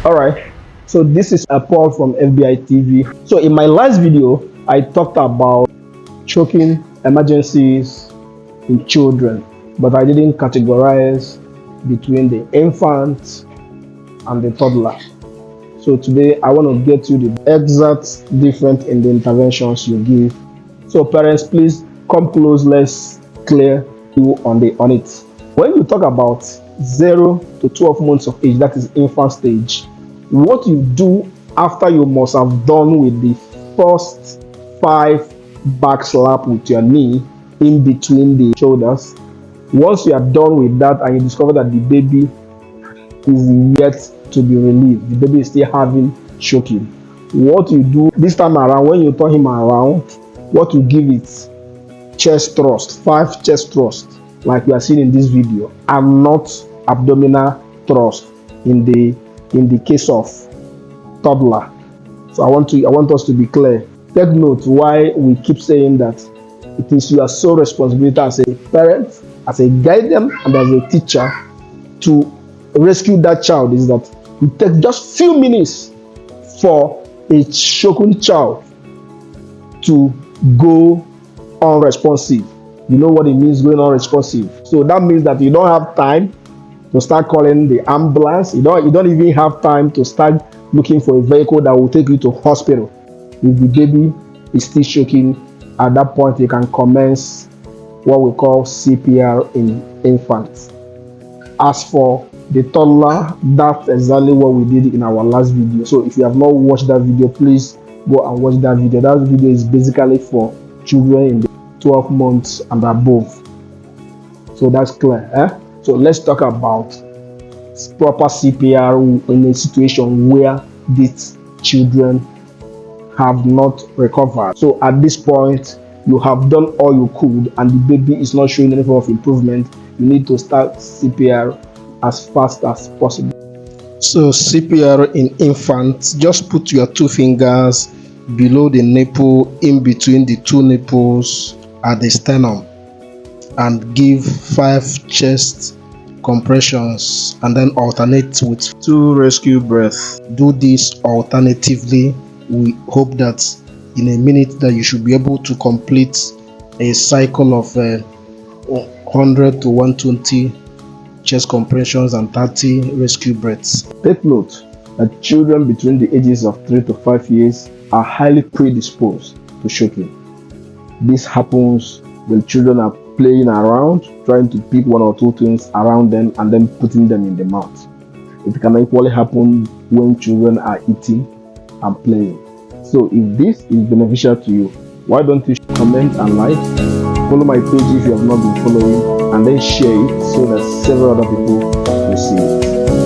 All right, so this is a Paul from FBI TV. So in my last video, I talked about choking emergencies in children, but I didn't categorize between the infant and the toddler. So today I want to get you the exact difference in the interventions you give. So parents, please come close. Let's clear you on it. When you talk about 0 to 12 months of age, that is infant stage, what you do after you must have done with the first 5 back slap with your knee in between the shoulders. Once you are done with that and you discover that the baby is yet to be relieved, the baby is still having choking, what you do this time around, when you turn him around, what you give it chest thrust, 5 chest thrusts like you are seeing in this video, and not abdominal thrust in the case of toddler. So I want us to be clear. Take note why we keep saying that it is your sole responsibility as a parent, as a guardian, and as a teacher to rescue that child. Is that you take just few minutes for a choking child to go unresponsive. You know what it means going unresponsive. So that means that you don't have time to start calling the ambulance. You don't even have time to start looking for a vehicle that will take you to hospital. If the baby is still choking, at that point you can commence what we call CPR in infants. As for the toddler, that's exactly what we did in our last video. So if you have not watched that video, please go and watch that video. That video is basically for children in the 12 months and above. So that's clear. So let's talk about proper CPR in a situation where these children have not recovered. So at this point, you have done all you could and the baby is not showing any form of improvement. You need to start CPR as fast as possible. So CPR in infants, just put your 2 fingers below the nipple, in between the 2 nipples at the sternum, and give 5 chest compressions and then alternate with 2 rescue breaths. Do this alternatively. We hope that in a minute that you should be able to complete a cycle of 100 to 120 chest compressions and 30 rescue breaths. Take note that children between the ages of 3 to 5 years are highly predisposed to choking. This happens when children are playing around, trying to pick 1 or 2 things around them and then putting them in the mouth. It can equally happen when children are eating and playing. So if this is beneficial to you, why don't you comment and like, follow my page if you have not been following, and then share it so that several other people will see it.